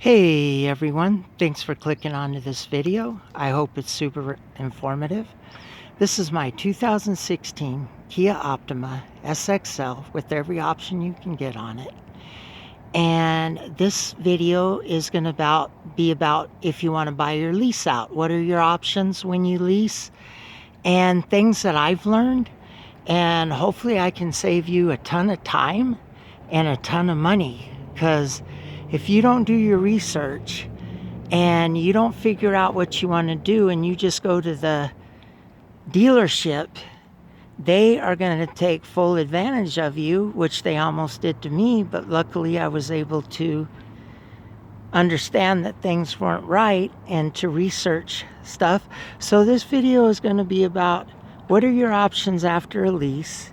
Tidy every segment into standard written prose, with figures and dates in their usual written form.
Hey everyone, thanks for clicking onto this video. I hope it's super informative. This is my 2016 Kia Optima SXL with every option you can get on it. And this video is going to be about if you want to buy your lease out. What are your options when you lease? And things that I've learned. And hopefully I can save you a ton of time and a ton of money, because if you don't do your research and you don't figure out what you want to do and you just go to the dealership, they are going to take full advantage of you, which they almost did to me. But luckily I was able to understand that things weren't right and to research stuff. So this video is going to be about what are your options after a lease,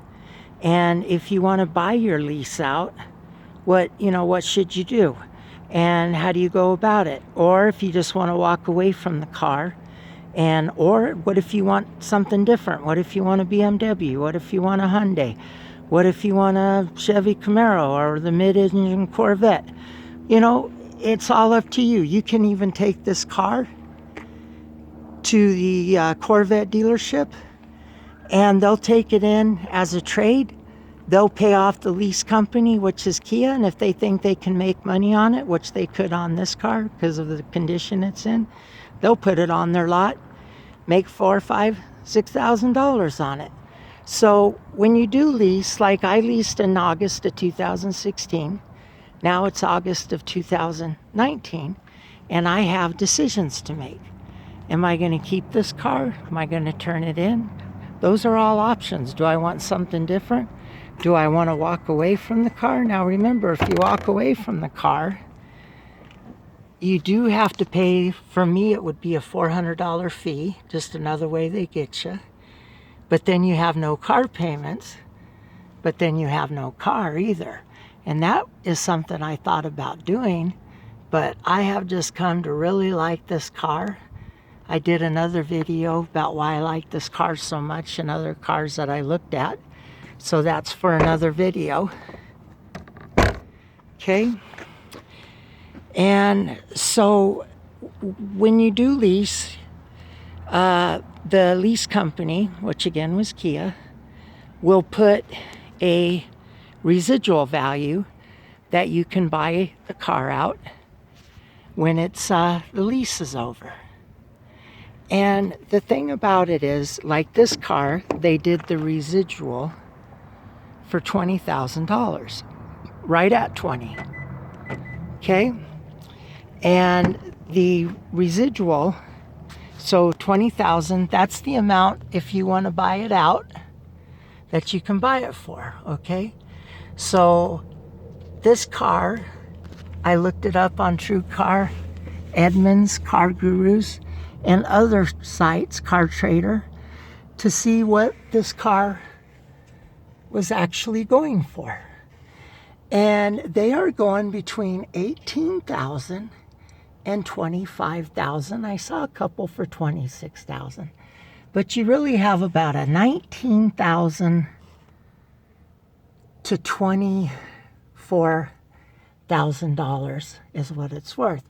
and if you want to buy your lease out, what should you do, and how do you go about it? Or if you just want to walk away from the car, or what if you want something different? What if you want a BMW? What if you want a Hyundai? What if you want a Chevy Camaro or the mid-engine Corvette? It's all up to you. You can even take this car to the Corvette dealership and they'll take it in as a trade. They'll pay off the lease company, which is Kia, and if they think they can make money on it, which they could on this car because of the condition it's in, they'll put it on their lot, make $4,000, $5,000, $6,000 on it. So when you do lease, like I leased in August of 2016, now it's August of 2019, and I have decisions to make. Am I going to keep this car? Am I going to turn it in? Those are all options. Do I want something different? Do I want to walk away from the car? Now remember, if you walk away from the car, you do have to pay. For me, it would be a $400 fee, just another way they get you. But then you have no car payments, but then you have no car either. And that is something I thought about doing, but I have just come to really like this car. I did another video about why I like this car so much and other cars that I looked at. So that's for another video. Okay. And so when you do lease, the lease company, which again was Kia, will put a residual value that you can buy the car out when it's the lease is over. And the thing about it is, like this car, they did the residual for $20,000, right at 20. Okay. And the residual, so 20,000, that's the amount, if you want to buy it out, that you can buy it for. Okay. So this car, I looked it up on TrueCar, Edmunds, Car Gurus, and other sites, Car Trader, to see what this car was actually going for. And they are going between $18,000 and $25,000. I saw a couple for $26,000. But you really have about a $19,000 to $24,000 is what it's worth.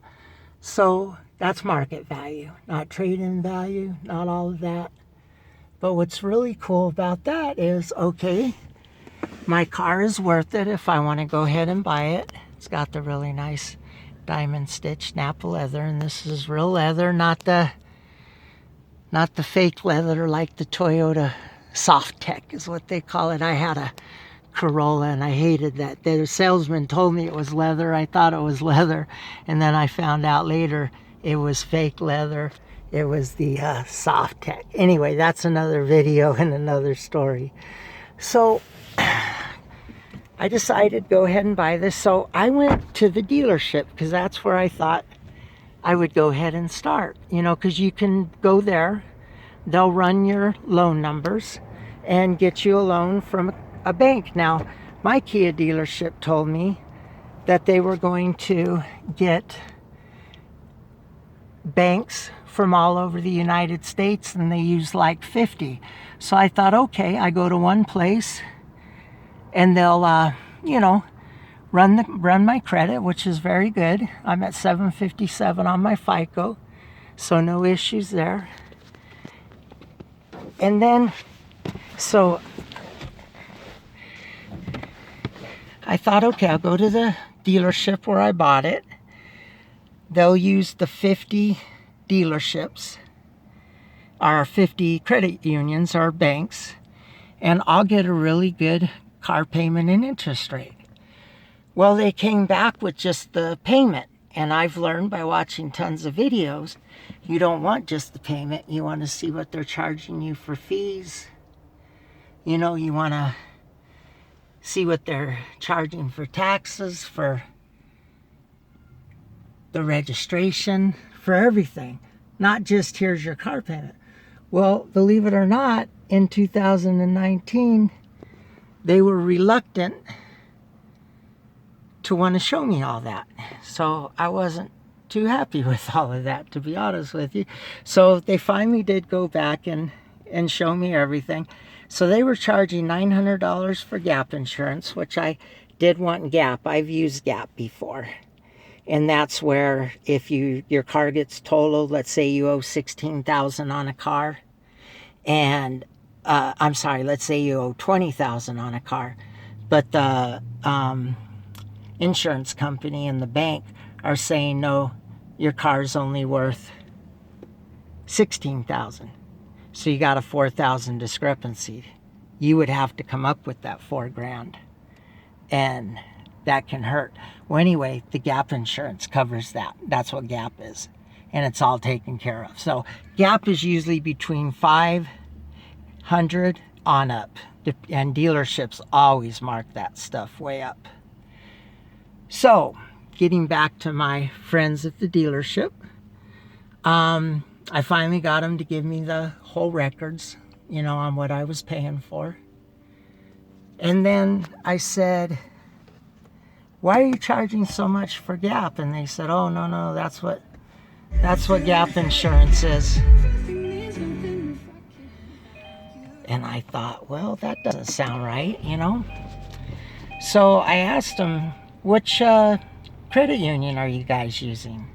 So that's market value, not trade-in value, not all of that. But what's really cool about that is, okay, my car is worth it if I want to go ahead and buy it. It's got the really nice diamond stitch Napa leather, and this is real leather, not the fake leather like the Toyota Soft Tech is what they call it. I had a Corolla and I hated that. The salesman told me it was leather. I thought it was leather, and then I found out later it was fake leather. It was the Soft Tech. Anyway, that's another video and another story. So I decided to go ahead and buy this. So I went to the dealership because that's where I thought I would go ahead and start. Because you can go there. They'll run your loan numbers and get you a loan from a bank. Now, my Kia dealership told me that they were going to get banks from all over the United States, and they use like 50. So I thought, okay, I go to one place and they'll, run my credit, which is very good. I'm at 757 on my FICO, so no issues there. And then, so I thought, okay, I'll go to the dealership where I bought it. They'll use the 50 dealerships, or 50 credit unions or banks, and I'll get a really good car payment and interest rate. Well, they came back with just the payment, and I've learned by watching tons of videos, you don't want just the payment. You want to see what they're charging you for fees. You know, you want to see what they're charging for taxes, for the registration, for everything. Not just here's your car payment. Well, believe it or not, in 2019, they were reluctant to want to show me all that. So I wasn't too happy with all of that, to be honest with you. So they finally did go back and show me everything. So they were charging $900 for gap insurance, which I did want gap. I've used gap before. And that's where if your car gets totaled, let's say you owe $16,000 on a car, and I'm sorry, let's say you owe $20,000 on a car, but the insurance company and the bank are saying, no, your car's only worth $16,000. So you got a $4,000 discrepancy. You would have to come up with that $4,000, and that can hurt. Well, anyway, the gap insurance covers that. That's what gap is, and it's all taken care of. So gap is usually between $500 on up, and dealerships always mark that stuff way up. So getting back to my friends at the dealership, I finally got them to give me the whole records, you know, on what I was paying for. And then I said, why are you charging so much for gap? And they said, oh, no, that's what gap insurance is. And I thought, well, that doesn't sound right, you know. So I asked them, which credit union are you guys using?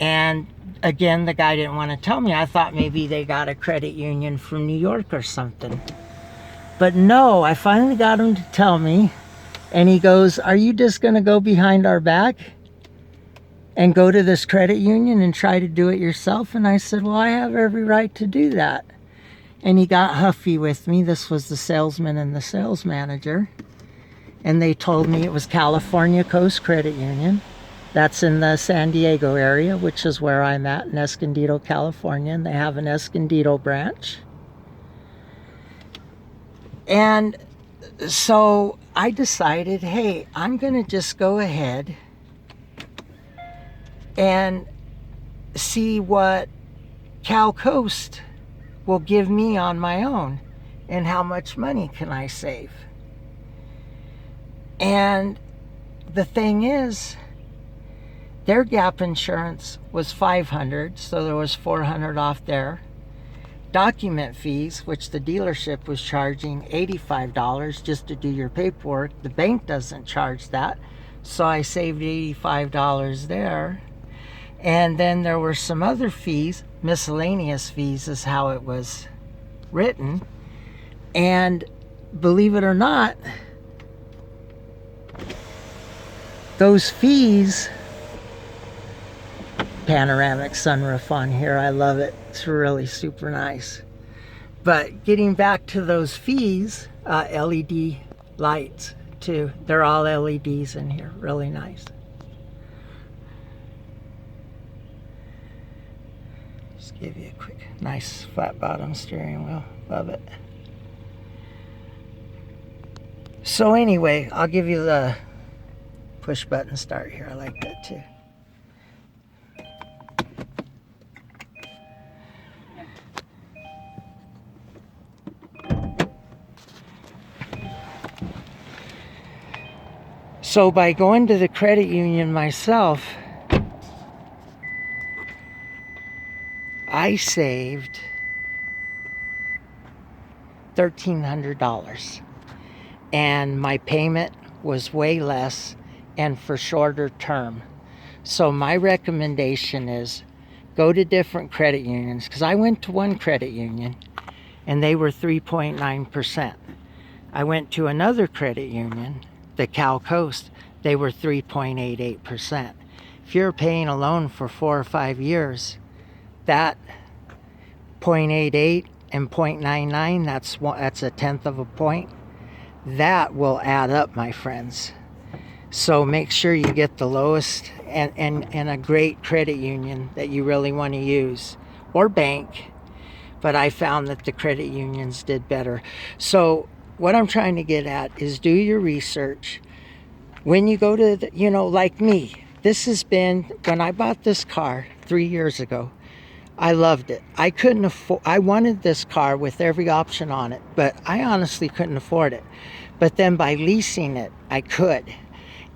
And again, the guy didn't want to tell me. I thought maybe they got a credit union from New York or something. But no, I finally got him to tell me. And he goes, are you just going to go behind our back and go to this credit union and try to do it yourself? And I said, well, I have every right to do that. And he got huffy with me. This was the salesman and the sales manager. And they told me it was California Coast Credit Union. That's in the San Diego area, which is where I'm at, in Escondido, California. And they have an Escondido branch. And so I decided, hey, I'm going to just go ahead and see what Cal Coast will give me on my own and how much money can I save. And the thing is, their gap insurance was $500, so there was $400 off there. Document fees, which the dealership was charging $85 just to do your paperwork. The bank doesn't charge that, so I saved $85 there. And then there were some other fees, miscellaneous fees is how it was written. And believe it or not, those fees, panoramic sunroof on here, I love it. It's really super nice. But getting back to those fees, LED lights too. They're all LEDs in here, really nice. Just give you a quick, nice flat bottom steering wheel. Love it. So anyway, I'll give you the push button start here. I like that too. So by going to the credit union myself, I saved $1,300, and my payment was way less and for shorter term. So my recommendation is go to different credit unions, because I went to one credit union and they were 3.9%. I went to another credit union, the Cal Coast, they were 3.88%. If you're paying a loan for 4 or 5 years, that 0.88 and 0.99, that's a tenth of a point. That will add up, my friends. So make sure you get the lowest and a great credit union that you really want to use, or bank. But I found that the credit unions did better. So what I'm trying to get at is do your research. When you go to, like me, this has been, when I bought this car 3 years ago, I loved it. I couldn't afford, I wanted this car with every option on it, but I honestly couldn't afford it. But then by leasing it, I could.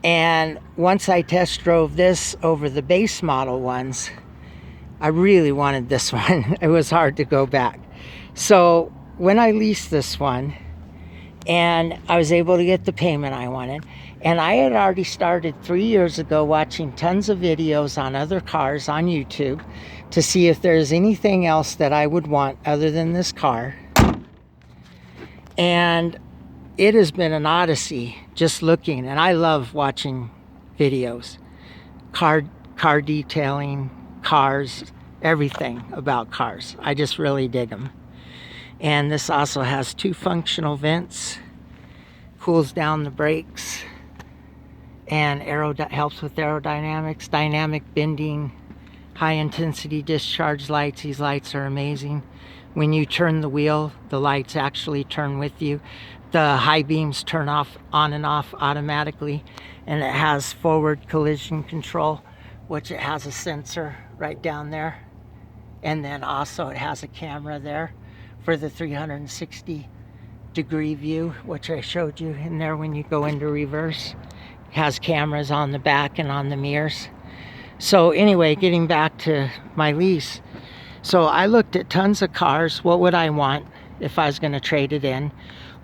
And once I test drove this over the base model ones, I really wanted this one. It was hard to go back. So when I leased this one, and I was able to get the payment I wanted, and I had already started 3 years ago watching tons of videos on other cars on YouTube to see if there's anything else that I would want other than this car. And it has been an odyssey just looking, and I love watching videos, car detailing, cars, everything about cars. I just really dig them. And this also has 2 functional vents, cools down the brakes, and helps with aerodynamics, dynamic bending, high intensity discharge lights. These lights are amazing. When you turn the wheel, the lights actually turn with you. The high beams turn on and off automatically, and it has forward collision control, which it has a sensor right down there, and then also it has a camera there for the 360-degree view, which I showed you in there when you go into reverse. It has cameras on the back and on the mirrors. So anyway, getting back to my lease. So I looked at tons of cars. What would I want if I was going to trade it in?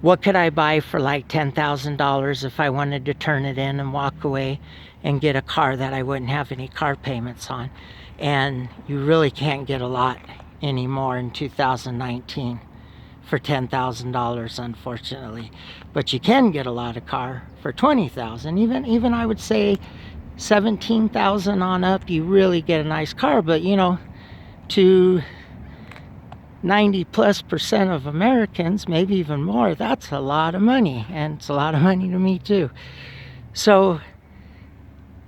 What could I buy for like $10,000 if I wanted to turn it in and walk away and get a car that I wouldn't have any car payments on? And you really can't get a lot anymore in 2019 for $10,000, unfortunately. But you can get a lot of car for $20,000. Even I would say $17,000 on up, you really get a nice car. But to 90+% of Americans, maybe even more, that's a lot of money, and it's a lot of money to me too. So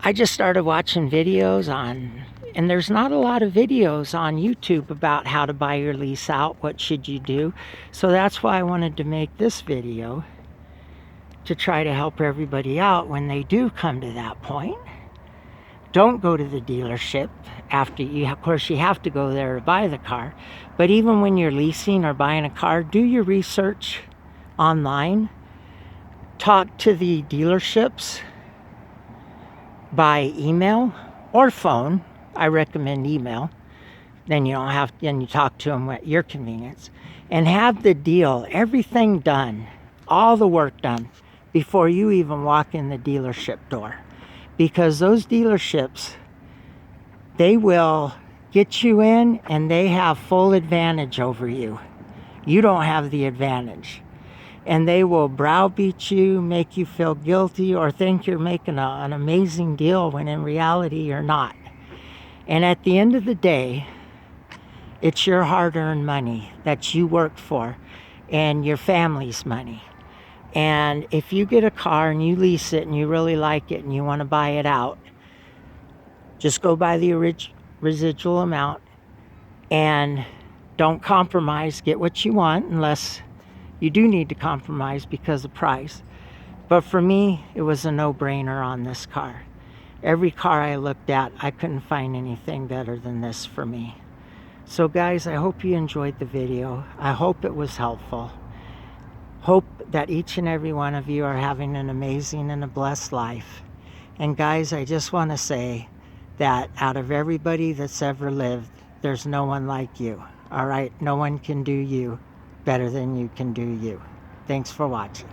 I just started watching videos and there's not a lot of videos on YouTube about how to buy your lease out, what should you do. So that's why I wanted to make this video, to try to help everybody out when they do come to that point. Don't go to the dealership after of course you have to go there to buy the car, but even when you're leasing or buying a car, do your research online. Talk to the dealerships by email or phone. I recommend email. Then you talk to them at your convenience, and have the deal, everything done, all the work done before you even walk in the dealership door. Because those dealerships, they will get you in and they have full advantage over you. You don't have the advantage. And they will browbeat you, make you feel guilty, or think you're making an amazing deal when in reality you're not. And at the end of the day, it's your hard-earned money that you worked for and your family's money. And if you get a car and you lease it and you really like it and you want to buy it out, just go by the residual amount and don't compromise. Get what you want, unless you do need to compromise because of price. But for me, it was a no-brainer on this car. Every car I looked at, I couldn't find anything better than this for me. So guys, I hope you enjoyed the video. I hope it was helpful. Hope that each and every one of you are having an amazing and a blessed life. And guys, I just want to say that out of everybody that's ever lived, there's no one like you. All right? No one can do you better than you can do you. Thanks for watching.